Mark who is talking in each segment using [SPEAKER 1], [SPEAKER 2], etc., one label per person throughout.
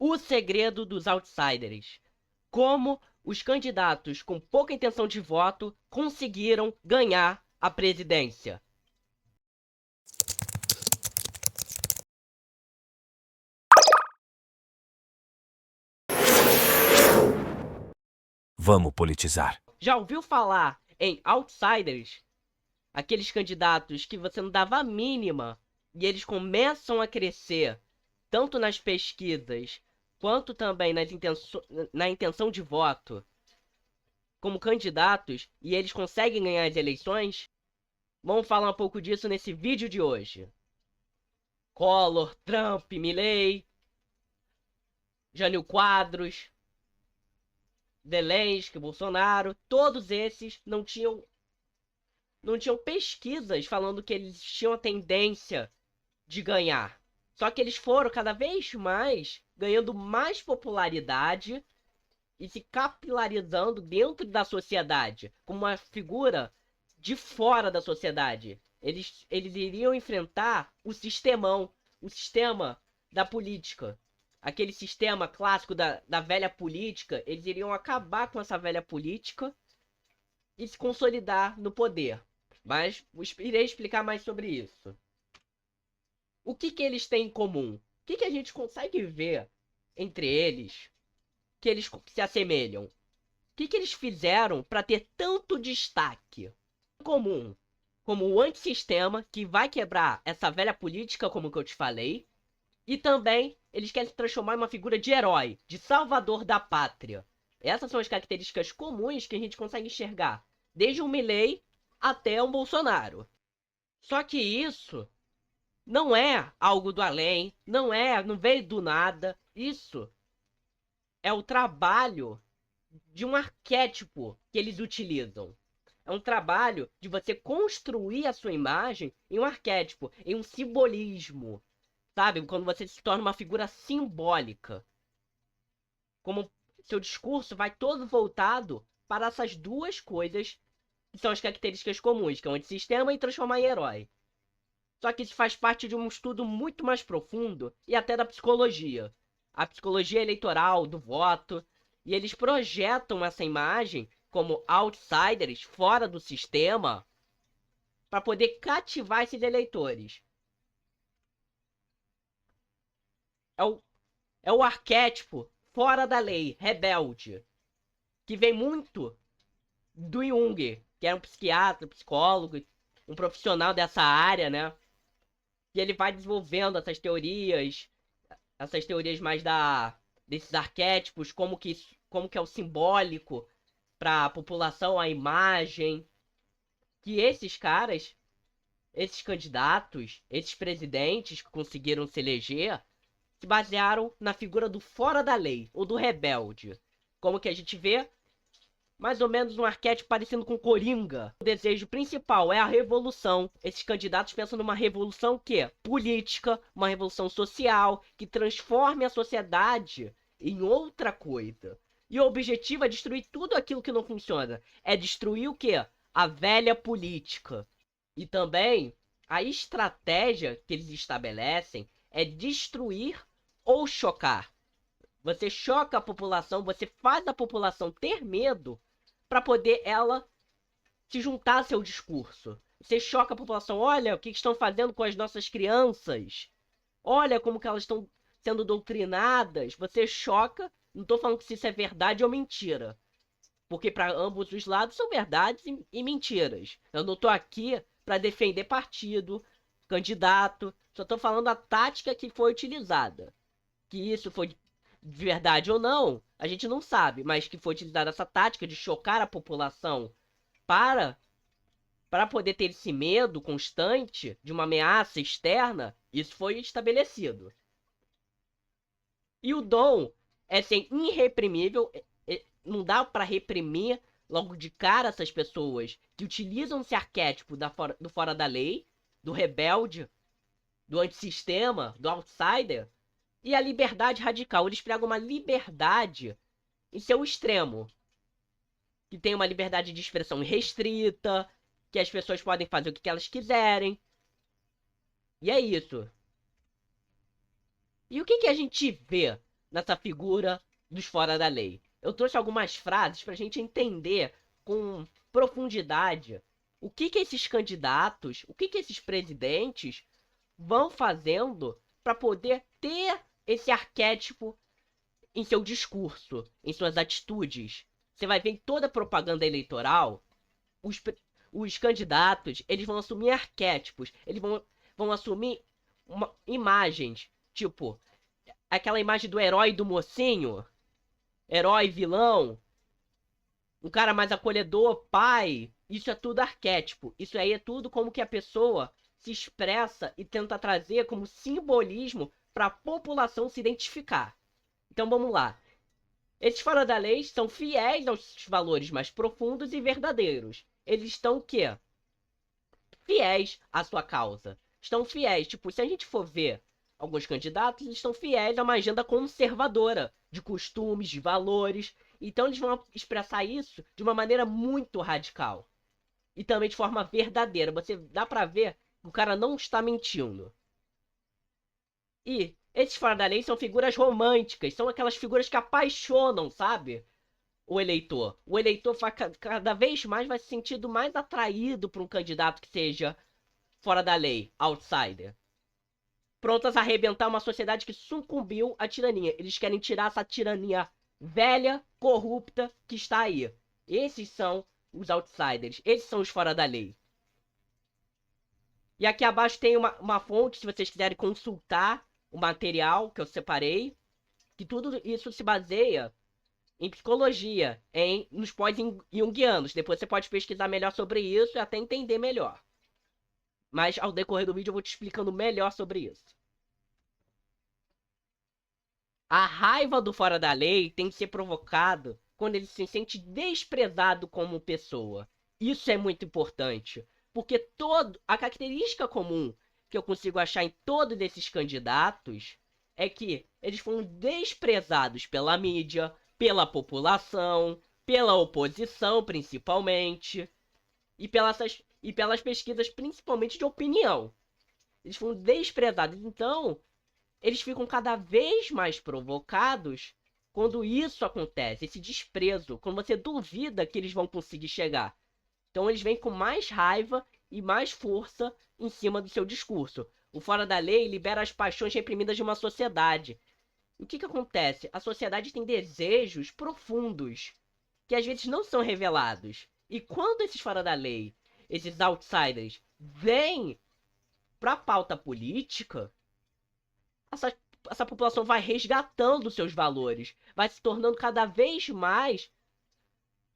[SPEAKER 1] O segredo dos outsiders. Como os candidatos com pouca intenção de voto conseguiram ganhar a presidência.
[SPEAKER 2] Vamos politizar.
[SPEAKER 1] Já ouviu falar em outsiders? Aqueles candidatos que você não dava a mínima e eles começam a crescer, tanto nas pesquisas quanto também na intenção de voto, como candidatos, e eles conseguem ganhar as eleições? Vamos falar um pouco disso nesse vídeo de hoje. Collor, Trump, Milley, Jânio Quadros, Zelensky, Bolsonaro, todos esses não tinham pesquisas falando que eles tinham a tendência de ganhar. Só que eles foram cada vez mais ganhando mais popularidade e se capilarizando dentro da sociedade, como uma figura de fora da sociedade. Eles iriam enfrentar o sistemão, o sistema da política. Aquele sistema clássico da velha política, eles iriam acabar com essa velha política e se consolidar no poder. Mas irei explicar mais sobre isso. O que eles têm em comum? O que a gente consegue ver entre eles que eles se assemelham? O que eles fizeram para ter tanto destaque? Em comum, como o antissistema, que vai quebrar essa velha política, como que eu te falei, e também eles querem se transformar em uma figura de herói, de salvador da pátria. Essas são as características comuns que a gente consegue enxergar, desde um Milley até um Bolsonaro. Só que isso não é algo do além, não veio do nada. Isso é o trabalho de um arquétipo que eles utilizam. É um trabalho de você construir a sua imagem em um arquétipo, em um simbolismo. Sabe? Quando você se torna uma figura simbólica. Como seu discurso vai todo voltado para essas duas coisas que são as características comuns, que é o antissistema e transformar em herói. Só que isso faz parte de um estudo muito mais profundo e até da psicologia. A psicologia eleitoral, do voto. E eles projetam essa imagem como outsiders fora do sistema para poder cativar esses eleitores. É o, é o arquétipo fora da lei, rebelde, que vem muito do Jung, que era um psiquiatra, psicólogo, um profissional dessa área, né? E ele vai desenvolvendo essas teorias mais desses arquétipos, como que é o simbólico para a população, a imagem, que esses caras, esses candidatos, esses presidentes que conseguiram se eleger, se basearam na figura do fora da lei, ou do rebelde. Como que a gente vê? Mais ou menos um arquétipo parecido com Coringa. O desejo principal é a revolução. Esses candidatos pensam numa revolução que é política, uma revolução social, que transforme a sociedade em outra coisa. E o objetivo é destruir tudo aquilo que não funciona. É destruir o quê? A velha política. E também a estratégia que eles estabelecem é destruir ou chocar. Você choca a população, você faz a população ter medo para poder ela se juntar ao seu discurso. Você choca a população, olha o que estão fazendo com as nossas crianças. Olha como que elas estão sendo doutrinadas. Você choca, não estou falando se isso é verdade ou mentira. Porque para ambos os lados são verdades e mentiras. Eu não estou aqui para defender partido, candidato. Só estou falando a tática que foi utilizada. Que isso foi de verdade ou não, a gente não sabe, mas que foi utilizada essa tática de chocar a população para poder ter esse medo constante de uma ameaça externa, isso foi estabelecido. E o dom é ser irreprimível, não dá para reprimir logo de cara essas pessoas que utilizam esse arquétipo do fora da lei, do rebelde, do antissistema, do outsider, e a liberdade radical. Eles pregam uma liberdade em seu extremo. Que tem uma liberdade de expressão restrita, que as pessoas podem fazer o que elas quiserem. E é isso. E o que a gente vê nessa figura dos fora da lei. Eu trouxe algumas frases para a gente entender com profundidade o que esses candidatos, o que esses presidentes vão fazendo para poder ter esse arquétipo em seu discurso, em suas atitudes. Você vai ver em toda a propaganda eleitoral, os, os candidatos, eles vão assumir arquétipos, eles vão assumir imagens, tipo, aquela imagem do herói e do mocinho, herói, vilão, um cara mais acolhedor, pai, isso é tudo arquétipo. Isso aí é tudo como que a pessoa se expressa e tenta trazer como simbolismo para a população se identificar. Então vamos lá. Esses fora da lei são fiéis aos valores mais profundos e verdadeiros. Eles estão o quê? Fiéis à sua causa. Estão fiéis. Tipo, se a gente for ver alguns candidatos, eles estão fiéis a uma agenda conservadora de costumes, de valores. Então eles vão expressar isso de uma maneira muito radical. E também de forma verdadeira. Você dá pra ver que o cara não está mentindo. E esses fora da lei são figuras românticas. São aquelas figuras que apaixonam, sabe? O eleitor. O eleitor cada vez mais vai se sentindo mais atraído por um candidato que seja fora da lei, outsider. Prontas a arrebentar uma sociedade que sucumbiu à tirania. Eles querem tirar essa tirania velha, corrupta que está aí. Esses são os outsiders. Esses são os fora da lei. E aqui abaixo tem uma fonte, se vocês quiserem consultar o material que eu separei. Que tudo isso se baseia em psicologia, nos pós-jungianos. Depois você pode pesquisar melhor sobre isso e até entender melhor. Mas ao decorrer do vídeo eu vou te explicando melhor sobre isso. A raiva do fora da lei tem que ser provocado quando ele se sente desprezado como pessoa. Isso é muito importante, porque a característica comum que eu consigo achar em todos esses candidatos é que eles foram desprezados pela mídia, pela população, pela oposição principalmente, e pelas pesquisas principalmente de opinião. Eles foram desprezados. Então, eles ficam cada vez mais provocados quando isso acontece, esse desprezo, quando você duvida que eles vão conseguir chegar. Então eles vêm com mais raiva e mais força em cima do seu discurso. O fora da lei libera as paixões reprimidas de uma sociedade. O que acontece? A sociedade tem desejos profundos que às vezes não são revelados. E quando esses fora da lei, esses outsiders, vêm para a pauta política, essa população vai resgatando seus valores, vai se tornando cada vez mais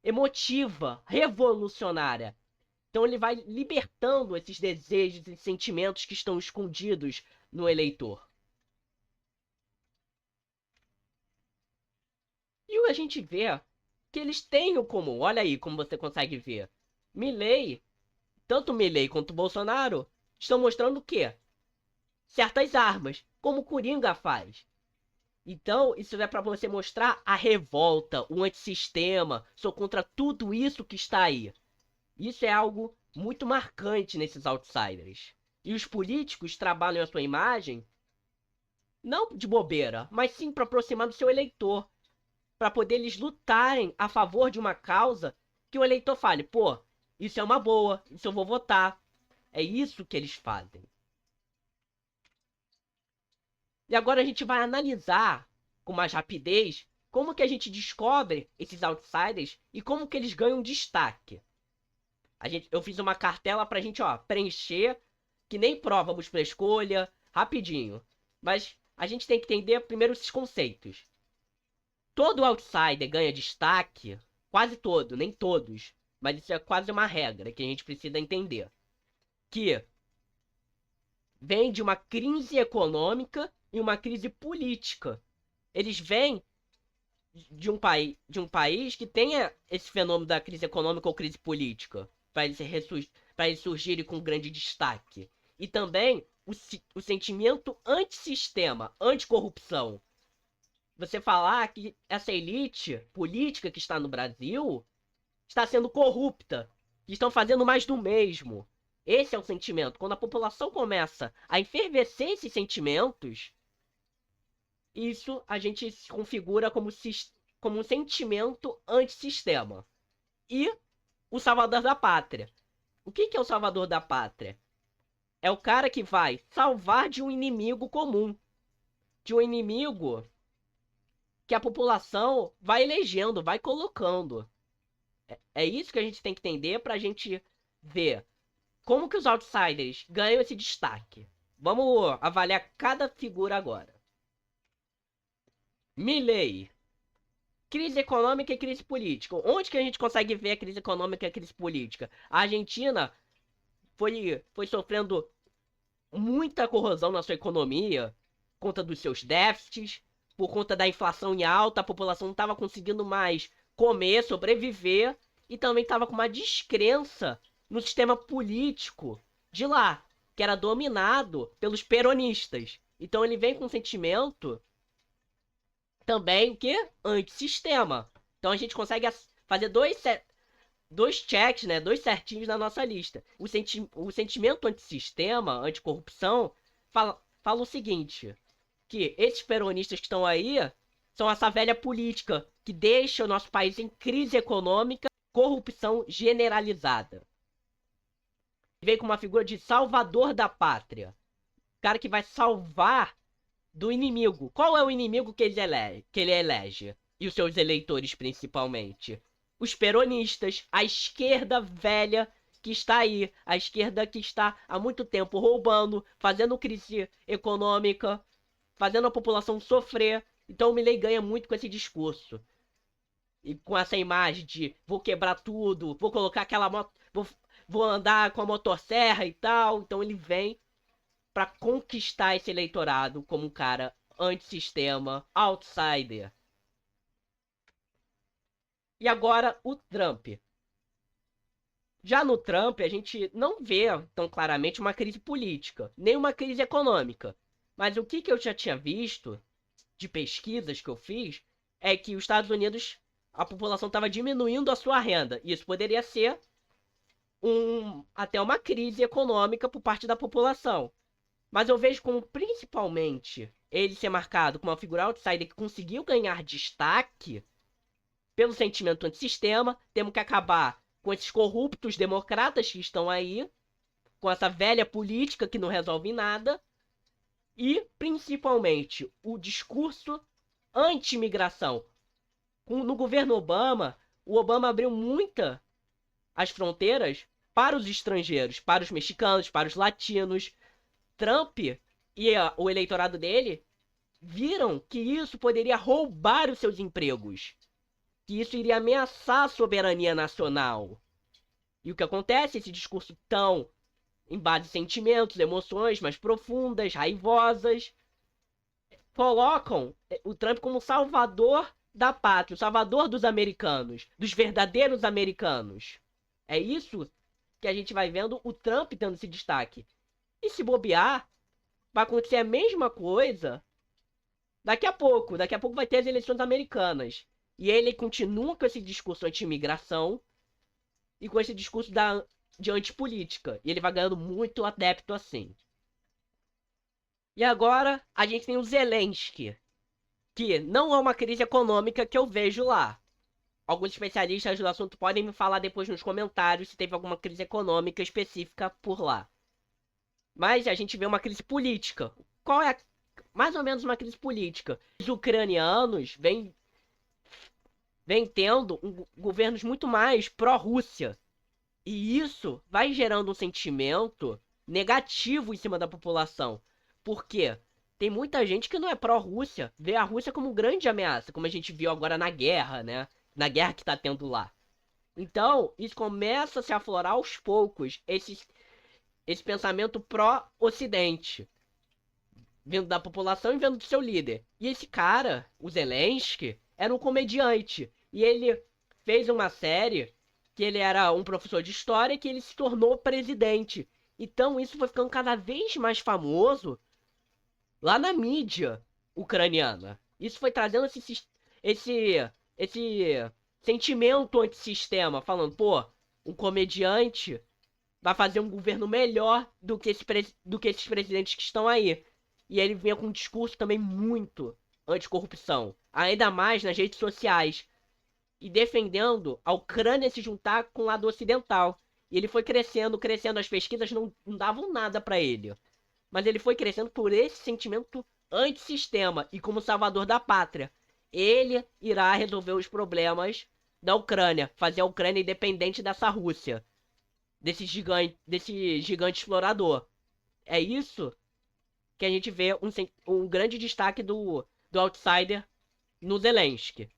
[SPEAKER 1] emotiva, revolucionária. Então ele vai libertando esses desejos e sentimentos que estão escondidos no eleitor. E a gente vê que eles têm o comum. Olha aí como você consegue ver. Milley, tanto Milley quanto Bolsonaro, estão mostrando o quê? Certas armas, como o Coringa faz. Então, isso é para você mostrar a revolta, o antissistema, sou contra tudo isso que está aí. Isso é algo muito marcante nesses outsiders. E os políticos trabalham a sua imagem não de bobeira, mas sim para aproximar do seu eleitor, para poder eles lutarem a favor de uma causa que o eleitor fale, pô, isso é uma boa, isso eu vou votar. É isso que eles fazem. E agora a gente vai analisar com mais rapidez como que a gente descobre esses outsiders e como que eles ganham destaque. Eu fiz uma cartela pra gente, ó, preencher, que nem prova múltipla escolha, rapidinho. Mas a gente tem que entender primeiro esses conceitos. Todo outsider ganha destaque, quase todo, nem todos, mas isso é quase uma regra que a gente precisa entender. Que vem de uma crise econômica e uma crise política. Eles vêm de um país que tenha esse fenômeno da crise econômica ou crise política, para eles surgirem com grande destaque. E também o sentimento antissistema, anticorrupção. Você falar que essa elite política que está no Brasil está sendo corrupta, que estão fazendo mais do mesmo. Esse é o sentimento. Quando a população começa a enfervecer esses sentimentos, isso a gente se configura como um sentimento antissistema. E o salvador da pátria. O que é o salvador da pátria? É o cara que vai salvar de um inimigo comum. De um inimigo que a população vai elegendo, vai colocando. É isso que a gente tem que entender pra gente ver como que os outsiders ganham esse destaque. Vamos avaliar cada figura agora. Milley. Crise econômica e crise política. Onde que a gente consegue ver a crise econômica e a crise política? A Argentina foi sofrendo muita corrosão na sua economia, por conta dos seus déficits, por conta da inflação em alta, a população não estava conseguindo mais comer, sobreviver, e também estava com uma descrença no sistema político de lá, que era dominado pelos peronistas. Então ele vem com um sentimento também que antissistema. Então a gente consegue fazer dois checks, né? Dois certinhos na nossa lista. O sentimento antissistema, anticorrupção, fala o seguinte: que esses peronistas que estão aí são essa velha política que deixa o nosso país em crise econômica, corrupção generalizada. Vem com uma figura de salvador da pátria. Cara que vai salvar do inimigo. Qual é o inimigo que ele elege? E os seus eleitores, principalmente? Os peronistas, a esquerda velha que está aí, a esquerda que está há muito tempo roubando, fazendo crise econômica, fazendo a população sofrer. Então o Milley ganha muito com esse discurso. E com essa imagem de vou quebrar tudo, vou colocar aquela moto, vou andar com a motosserra e tal. Então ele vem para conquistar esse eleitorado como um cara antissistema, outsider. E agora o Trump. Já no Trump, a gente não vê tão claramente uma crise política, nem uma crise econômica. Mas o que eu já tinha visto de pesquisas que eu fiz é que os Estados Unidos, a população estava diminuindo a sua renda. E isso poderia ser até uma crise econômica por parte da população. Mas eu vejo como, principalmente, ele ser marcado como uma figura outsider que conseguiu ganhar destaque pelo sentimento antissistema. Temos que acabar com esses corruptos democratas que estão aí, com essa velha política que não resolve nada, e, principalmente, o discurso anti-imigração. No governo Obama, o Obama abriu as fronteiras para os estrangeiros, para os mexicanos, para os latinos. Trump e o eleitorado dele viram que isso poderia roubar os seus empregos, que isso iria ameaçar a soberania nacional. E o que acontece? Esse discurso tão em base de sentimentos, emoções mais profundas, raivosas, colocam o Trump como salvador da pátria, o salvador dos americanos, dos verdadeiros americanos. É isso que a gente vai vendo o Trump tendo esse destaque. E se bobear, vai acontecer a mesma coisa daqui a pouco. Daqui a pouco vai ter as eleições americanas. E ele continua com esse discurso anti-imigração e com esse discurso de antipolítica. E ele vai ganhando muito adepto assim. E agora a gente tem o Zelensky, que não é uma crise econômica que eu vejo lá. Alguns especialistas do assunto podem me falar depois nos comentários se teve alguma crise econômica específica por lá. Mas a gente vê uma crise política. Qual é mais ou menos uma crise política? Os ucranianos vêm tendo governos muito mais pró-Rússia. E isso vai gerando um sentimento negativo em cima da população. Por quê? Tem muita gente que não é pró-Rússia, vê a Rússia como grande ameaça, como a gente viu agora na guerra, né? Na guerra que tá tendo lá. Então, isso começa a se aflorar aos poucos, esse pensamento pró-Ocidente, vindo da população e vindo do seu líder. E esse cara, o Zelensky, era um comediante. E ele fez uma série que ele era um professor de história e que ele se tornou presidente. Então isso foi ficando cada vez mais famoso lá na mídia ucraniana. Isso foi trazendo esse sentimento antissistema, falando, pô, um comediante vai fazer um governo melhor do que esses presidentes que estão aí. E ele vinha com um discurso também muito anticorrupção, ainda mais nas redes sociais, e defendendo a Ucrânia se juntar com o lado ocidental. E ele foi crescendo, crescendo, as pesquisas não davam nada para ele. Mas ele foi crescendo por esse sentimento antissistema e como salvador da pátria. Ele irá resolver os problemas da Ucrânia, fazer a Ucrânia independente dessa Rússia, desse gigante explorador. É isso que a gente vê um grande destaque do outsider no Zelensky.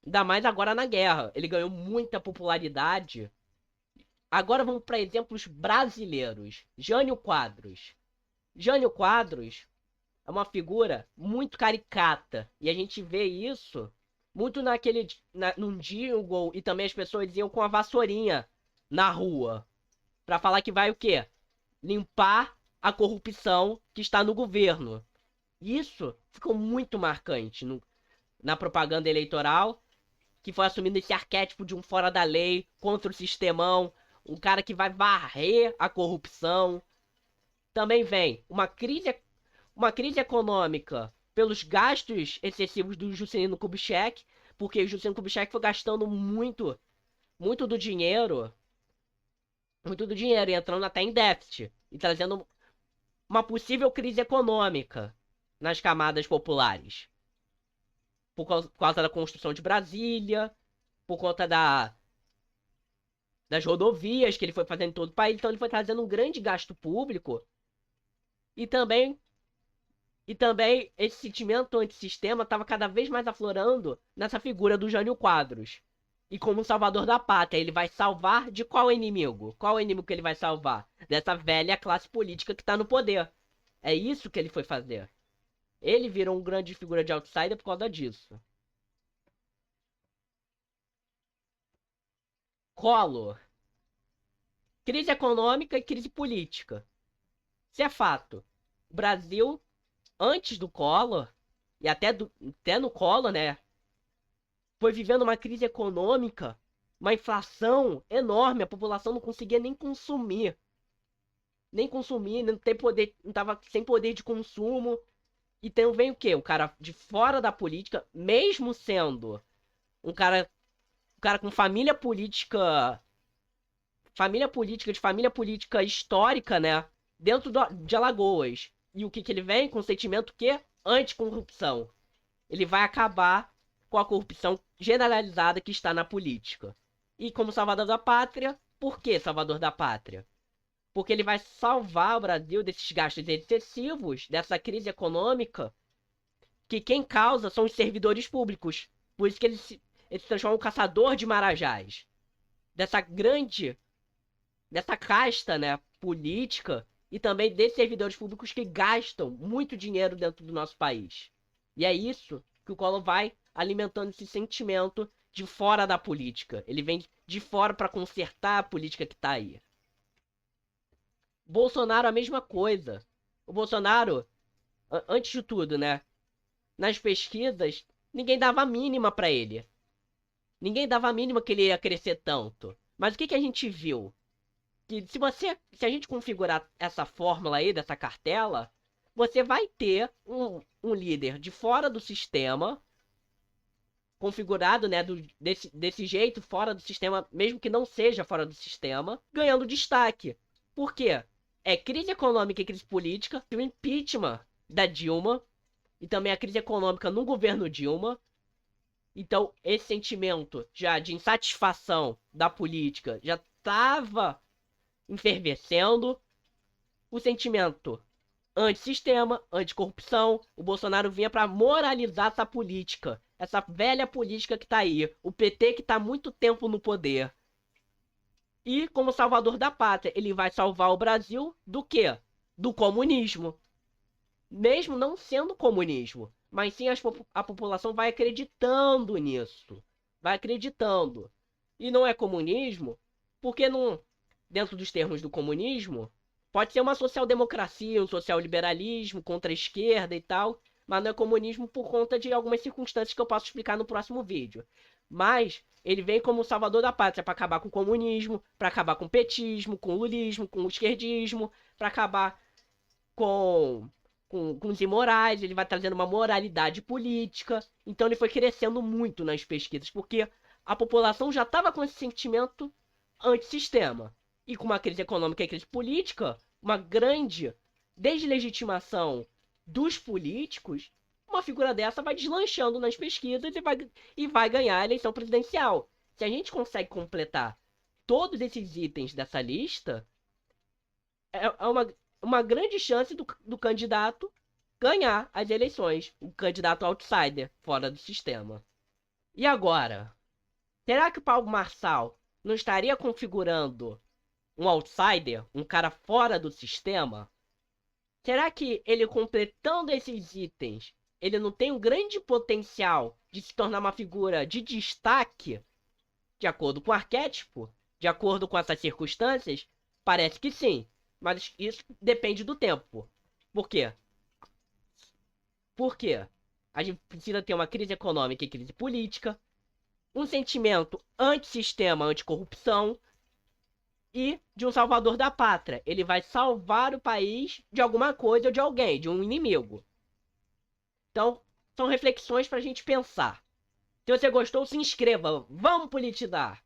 [SPEAKER 1] Ainda mais agora na guerra. Ele ganhou muita popularidade. Agora vamos para exemplos brasileiros. Jânio Quadros. Jânio Quadros é uma figura muito caricata. E a gente vê isso muito num jingle, e também as pessoas iam com a vassourinha na rua. Pra falar que vai o quê? Limpar a corrupção que está no governo. Isso ficou muito marcante na propaganda eleitoral, que foi assumindo esse arquétipo de um fora da lei, contra o sistemão, um cara que vai varrer a corrupção. Também vem uma crise econômica pelos gastos excessivos do Juscelino Kubitschek, porque o Juscelino Kubitschek foi gastando muito do dinheiro, e entrando até em déficit, e trazendo uma possível crise econômica nas camadas populares. Por causa da construção de Brasília, por conta das rodovias que ele foi fazendo em todo o país. Então ele foi trazendo um grande gasto público. E também esse sentimento antissistema estava cada vez mais aflorando nessa figura do Jânio Quadros. E como salvador da pátria, ele vai salvar de qual inimigo? Qual inimigo que ele vai salvar? Dessa velha classe política que está no poder. É isso que ele foi fazer. Ele virou um grande figura de outsider por causa disso. Collor. Crise econômica e crise política. Isso é fato. O Brasil, antes do Collor, e até no Collor, né, foi vivendo uma crise econômica, uma inflação enorme, a população não conseguia nem consumir. Não tem poder, não tava sem poder de consumo. Então vem o quê? O cara de fora da política, mesmo sendo um cara com família política histórica, né? Dentro de Alagoas. E o que ele vem? Com o sentimento que anticorrupção. Ele vai acabar com a corrupção generalizada que está na política. E como salvador da pátria, por que salvador da pátria? Porque ele vai salvar o Brasil desses gastos excessivos, dessa crise econômica, que quem causa são os servidores públicos. Por isso que ele se transforma em um caçador de marajás. Dessa casta, né, política, e também desses servidores públicos que gastam muito dinheiro dentro do nosso país. E é isso que o Collor vai alimentando esse sentimento de fora da política. Ele vem de fora para consertar a política que tá aí. Bolsonaro, a mesma coisa. O Bolsonaro, antes de tudo, né, nas pesquisas, ninguém dava a mínima para ele. Ninguém dava a mínima que ele ia crescer tanto. Mas o que a gente viu? Que se a gente configurar essa fórmula aí, dessa cartela, você vai ter um líder de fora do sistema, configurado, né, desse jeito, fora do sistema, mesmo que não seja fora do sistema, ganhando destaque. Por quê? É crise econômica e crise política, o impeachment da Dilma, e também a crise econômica no governo Dilma. Então, esse sentimento já de insatisfação da política já estava enfervescendo. O sentimento antissistema, anticorrupção. O Bolsonaro vinha para moralizar essa política. Essa velha política que tá aí. O PT que tá há muito tempo no poder. E como salvador da pátria, ele vai salvar o Brasil do quê? Do comunismo. Mesmo não sendo comunismo. Mas sim a população vai acreditando nisso. Vai acreditando. E não é comunismo, porque não, dentro dos termos do comunismo, pode ser uma social-democracia, um social-liberalismo contra a esquerda e tal, mas não é comunismo por conta de algumas circunstâncias que eu posso explicar no próximo vídeo. Mas ele vem como salvador da pátria para acabar com o comunismo, para acabar com o petismo, com o lulismo, com o esquerdismo, para acabar com com os imorais, ele vai trazendo uma moralidade política. Então ele foi crescendo muito nas pesquisas, porque a população já estava com esse sentimento antissistema. E com uma crise econômica e crise política, uma grande deslegitimação dos políticos, uma figura dessa vai deslanchando nas pesquisas e vai ganhar a eleição presidencial. Se a gente consegue completar todos esses itens dessa lista, é uma grande chance do candidato ganhar as eleições. O candidato outsider, fora do sistema. E agora? Será que o Paulo Marçal não estaria configurando um outsider, um cara fora do sistema? Será que ele completando esses itens, ele não tem um grande potencial de se tornar uma figura de destaque, de acordo com o arquétipo, de acordo com essas circunstâncias? Parece que sim, mas isso depende do tempo. Por quê? Porque a gente precisa ter uma crise econômica e crise política, um sentimento antissistema, anticorrupção e de um salvador da pátria. Ele vai salvar o país de alguma coisa ou de alguém, de um inimigo. Então, são reflexões pra gente pensar. Se você gostou, se inscreva. Vamos politizar!